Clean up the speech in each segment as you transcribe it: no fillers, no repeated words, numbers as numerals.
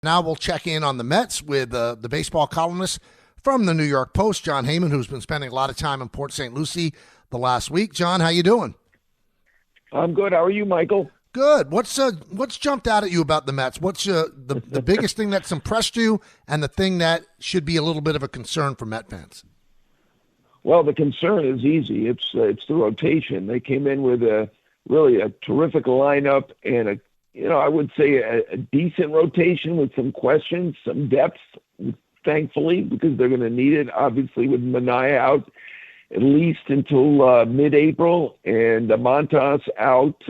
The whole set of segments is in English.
Now we'll check in on the Mets with the baseball columnist from the New York Post, John Heyman, who's been spending a lot of time in Port St. Lucie the last week. John, how you doing? I'm good. How are you, Michael? Good. What's jumped out at you about the Mets? What's the biggest thing that's impressed you, and the thing that should be a little bit of a concern for Met fans? Well, the concern is easy. It's the rotation. They came in with a terrific lineup and I would say a decent rotation with some questions, some depth, thankfully, because they're going to need it. Obviously, with Manaea out at least until mid-April and Montas out,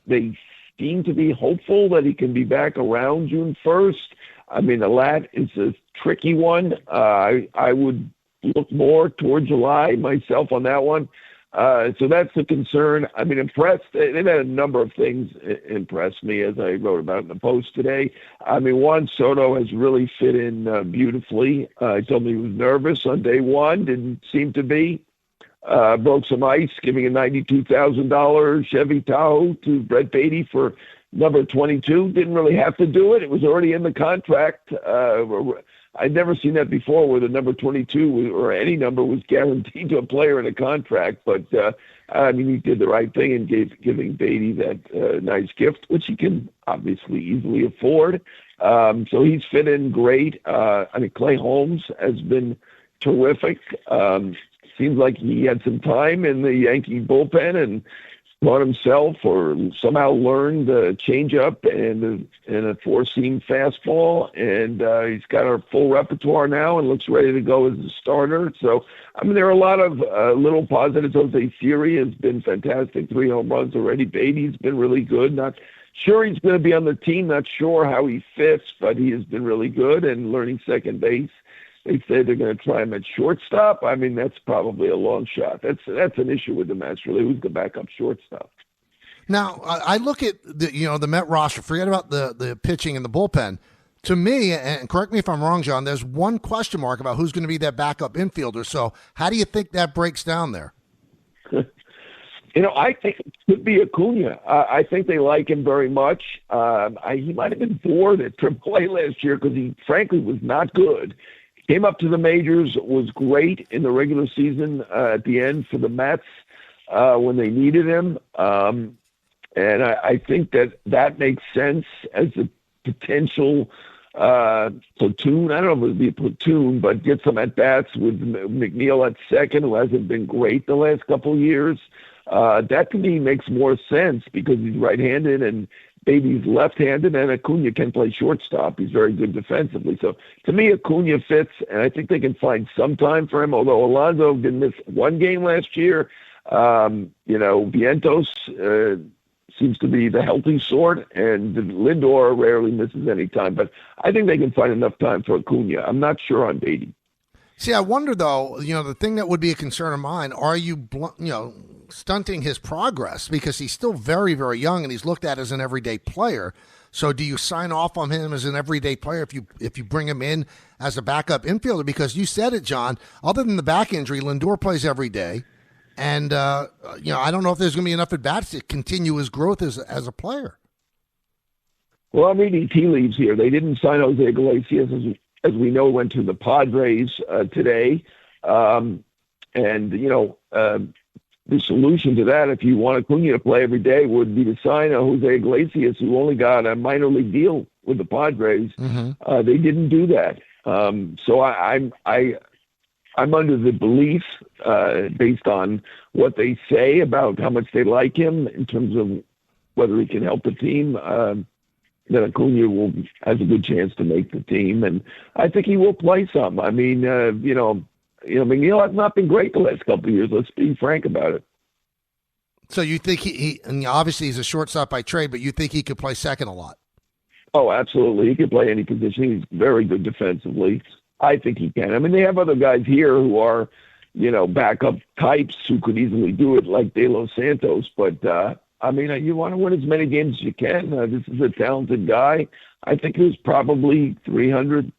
they seem to be hopeful that he can be back around June 1st. I mean, the lat is a tricky one. I would look more toward July myself on that one. So that's the concern. I mean, impressed. They've had a number of things impress me, as I wrote about in the Post today. I mean, Juan Soto has really fit in beautifully. He told me he was nervous on day one, didn't seem to be. Broke some ice, giving a $92,000 Chevy Tahoe to Brett Beatty for number 22. Didn't really have to do it. It was already in the contract. I'd never seen that before, where the number 22 or any number was guaranteed to a player in a contract. But I mean, he did the right thing in giving Beatty that nice gift, which he can obviously easily afford. So he's fit in great. I mean, Clay Holmes has been terrific. Seems like he had some time in the Yankee bullpen and taught himself or somehow learned the changeup and a four-seam fastball. And he's got our full repertoire now and looks ready to go as a starter. So, I mean, there are a lot of little positives. Jose Siri has been fantastic, 3 home runs already. Beatty's been really good. Not sure he's going to be on the team. Not sure how he fits, but he has been really good and learning second base. They say they're going to try him at shortstop. I mean, that's probably a long shot. That's an issue with the Mets, really. Who's the backup shortstop? Now, I look at the Met roster. Forget about the pitching and the bullpen. To me, and correct me if I'm wrong, John, there's one question mark about who's going to be that backup infielder. So how do you think that breaks down there? I think it could be Acuna. I think they like him very much. He might have been bored at AAA last year because he, frankly, was not good. Came up to the majors, was great in the regular season at the end for the Mets when they needed him. And I think that makes sense as a potential platoon. I don't know if it would be a platoon, but get some at-bats with McNeil at second, who hasn't been great the last couple of years. That to me makes more sense because he's right-handed and Beatty's left-handed, and Acuna can play shortstop. He's very good defensively. So to me, Acuna fits, and I think they can find some time for him, although Alonso did miss one game last year. Vientos seems to be the healthy sort, and Lindor rarely misses any time. But I think they can find enough time for Acuna. I'm not sure on Beatty. See, I wonder, though, the thing that would be a concern of mine, are you, stunting his progress? Because he's still very, very young, and he's looked at as an everyday player. So do you sign off on him as an everyday player if you bring him in as a backup infielder? Because you said it, John, other than the back injury, Lindor plays every day. And, I don't know if there's going to be enough at-bats to continue his growth as a player. Well, I'm reading tea leaves here. They didn't sign Jose Iglesias, as we know, went to the Padres today. The solution to that, if you want Acuna to play every day, would be to sign a Jose Iglesias, who only got a minor league deal with the Padres. Mm-hmm. They didn't do that. So I'm under the belief, based on what they say about how much they like him in terms of whether he can help the team, that Acuna has a good chance to make the team, and I think he will play some. I mean, McNeil has not been great the last couple of years. Let's be frank about it. So you think he and obviously he's a shortstop by trade, but you think he could play second a lot? Oh, absolutely. He could play any position. He's very good defensively. I think he can. I mean, they have other guys here who are, backup types who could easily do it, like De Los Santos, but you want to win as many games as you can. This is a talented guy. I think there's probably 300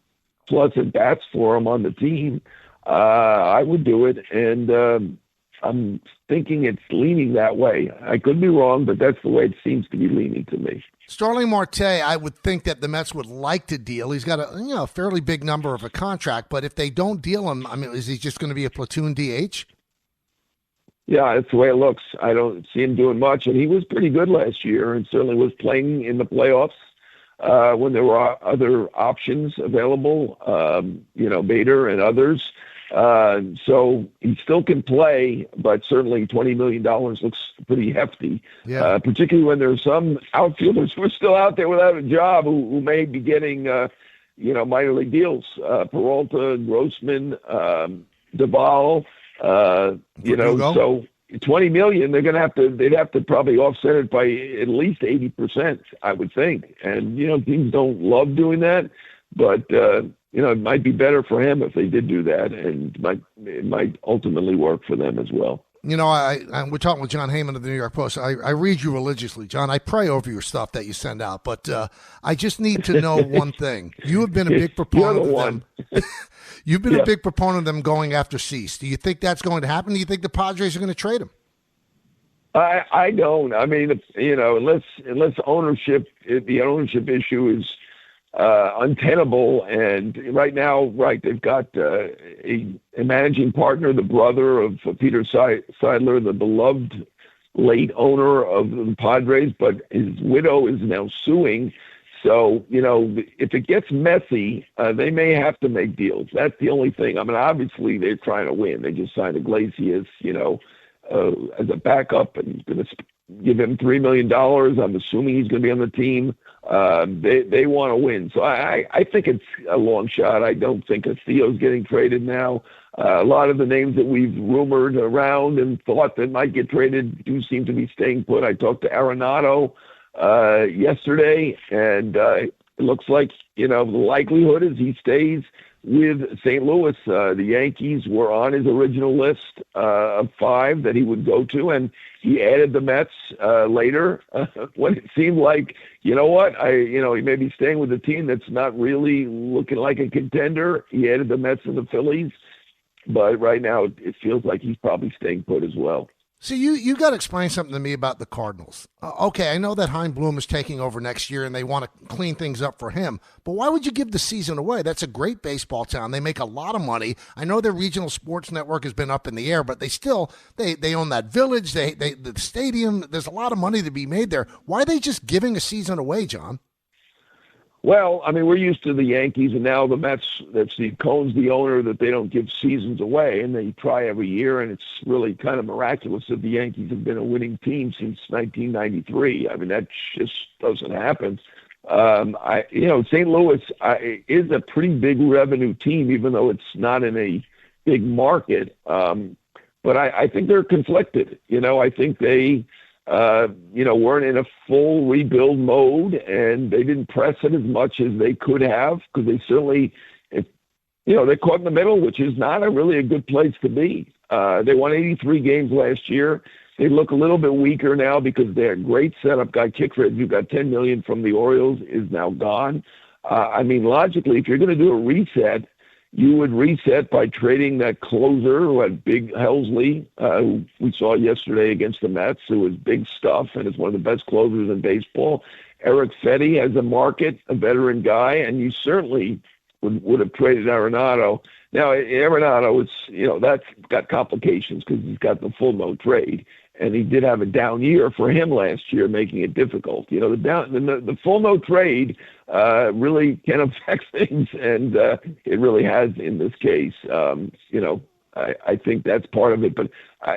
plus at bats for him on the team. I would do it, and I'm thinking it's leaning that way. I could be wrong, but that's the way it seems to be leaning to me. Starling Marte, I would think that the Mets would like to deal. He's got a fairly big number of a contract, but if they don't deal him, I mean, is he just going to be a platoon DH? Yeah, that's the way it looks. I don't see him doing much, and he was pretty good last year, and certainly was playing in the playoffs when there were other options available. Bader and others. So he still can play, but certainly $20 million looks pretty hefty, particularly when there's some outfielders who are still out there without a job who may be getting, minor league deals. Peralta, Grossman, Duvall, so $20 million, they'd have to probably offset it by at least 80%, I would think. And, teams don't love doing that, but, it might be better for him if they did do that, and it might ultimately work for them as well. We're talking with John Heyman of the New York Post. I read you religiously, John. I pray over your stuff that you send out, but I just need to know one thing. You have been a big proponent of them. You've been a big proponent of them going after Cease. Do you think that's going to happen? Do you think the Padres are going to trade him? I don't. I mean, unless the ownership issue is untenable, and right now, they've got a managing partner, the brother of Peter Seidler, the beloved late owner of the Padres, but his widow is now suing. So, if it gets messy, they may have to make deals. That's the only thing. I mean, obviously, they're trying to win. They just signed Iglesias, as a backup, and going to give him $3 million. I'm assuming he's going to be on the team. They want to win. So I think it's a long shot. I don't think Castillo's getting traded now. A lot of the names that we've rumored around and thought that might get traded do seem to be staying put. I talked to Arenado yesterday, and it looks like, the likelihood is he stays with St. Louis. The Yankees were on his original list of 5 that he would go to, and he added the Mets later when it seemed like, he may be staying with a team that's not really looking like a contender. He added the Mets and the Phillies, but right now it feels like he's probably staying put as well. So you got to explain something to me about the Cardinals. Okay, I know that Hein Bloom is taking over next year and they want to clean things up for him, but why would you give the season away? That's a great baseball town. They make a lot of money. I know their regional sports network has been up in the air, but they own that village, the stadium. There's a lot of money to be made there. Why are they just giving a season away, John? Well, I mean, we're used to the Yankees, and now the Mets. That's Cohen's the owner, that they don't give seasons away, and they try every year, and it's really kind of miraculous that the Yankees have been a winning team since 1993. I mean, that just doesn't happen. St. Louis is a pretty big revenue team, even though it's not in a big market. But I think they're conflicted. I think they weren't in a full rebuild mode, and they didn't press it as much as they could have, because they certainly, they're caught in the middle, which is not really a good place to be. They won 83 games last year. They look a little bit weaker now because their great setup guy, Kickred, who got $10 million from the Orioles, is now gone. Logically, if you're going to do a reset, you would reset by trading that closer who had Big Helsley, who we saw yesterday against the Mets, who was big stuff and is one of the best closers in baseball. Eric Fetty has a market, a veteran guy, and you certainly would have traded Arenado. Now, Arenado, that's got complications because he's got the full no trade, and he did have a down year for him last year, making it difficult. The full no trade really can affect things, and it really has in this case. I think that's part of it, but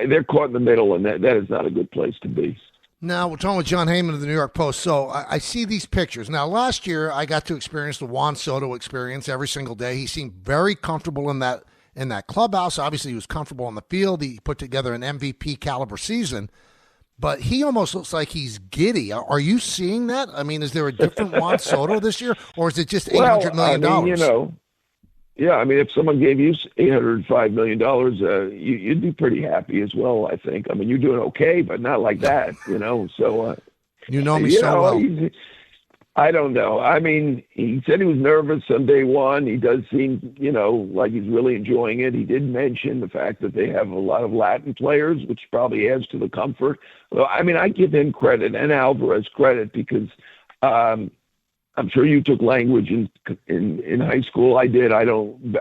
they're caught in the middle, and that is not a good place to be. Now, we're talking with John Heyman of the New York Post. So I see these pictures. Now, last year, I got to experience the Juan Soto experience every single day. He seemed very comfortable in that clubhouse. Obviously, he was comfortable on the field. He put together an MVP caliber season, but he almost looks like he's giddy. Are you seeing that? I mean, is there a different Juan Soto this year, or is it just $800 million? If someone gave you $805 million, you'd be pretty happy as well, I think. I mean, you're doing okay, but not like that, So, you know me so well. I don't know. I mean, he said he was nervous on day one. He does seem, like he's really enjoying it. He did mention the fact that they have a lot of Latin players, which probably adds to the comfort. Well, I mean, I give him credit and Alvarez credit because I'm sure you took language in high school. I did. I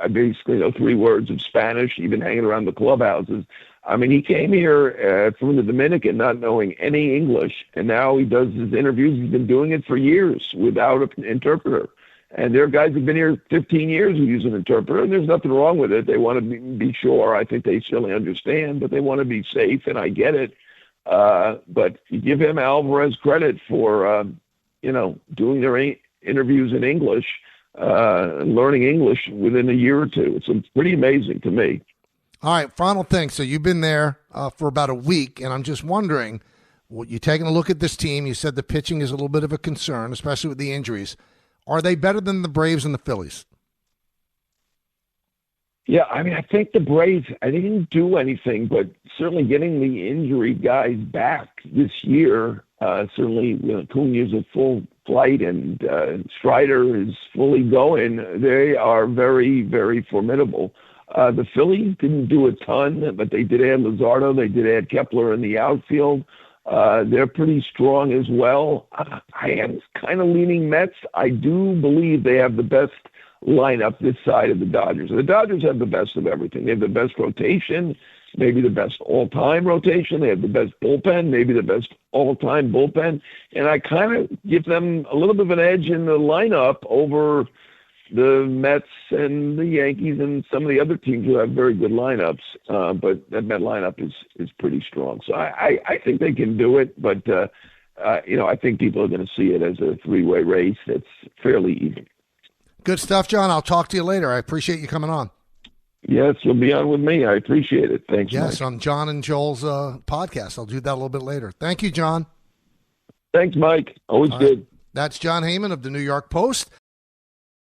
basically know 3 words of Spanish, even hanging around the clubhouses. I mean, he came here from the Dominican not knowing any English, and now he does his interviews. He's been doing it for years without an interpreter. And there are guys who've been here 15 years who use an interpreter, and there's nothing wrong with it. They want to be sure. I think they certainly understand, but they want to be safe, and I get it. But you give him Alvarez credit for, doing their interviews in English, learning English within a year or two. It's pretty amazing to me. All right, final thing. So you've been there for about a week, and I'm just wondering, you're taking a look at this team. You said the pitching is a little bit of a concern, especially with the injuries. Are they better than the Braves and the Phillies? Yeah, I mean, I think the Braves, I didn't do anything, but certainly getting the injury guys back this year, certainly Acuna's at full flight and Strider is fully going. They are very, very formidable. The Phillies didn't do a ton, but they did add Luzardo. They did add Kepler in the outfield. They're pretty strong as well. I am kind of leaning Mets. I do believe they have the best lineup this side of the Dodgers. The Dodgers have the best of everything. They have the best rotation, maybe the best all-time rotation. They have the best bullpen, maybe the best all-time bullpen. And I kind of give them a little bit of an edge in the lineup over the Mets and the Yankees and some of the other teams who have very good lineups, but that Met lineup is pretty strong. So I think they can do it, but I think people are going to see it as a 3-way race that's fairly even. Good stuff, John. I'll talk to you later. I appreciate you coming on. Yes, you'll be on with me. I appreciate it. Thanks, Yes, Mike. on John and Joel's podcast. I'll do that a little bit later. Thank you, John. Thanks, Mike. Always good. That's John Heyman of the New York Post.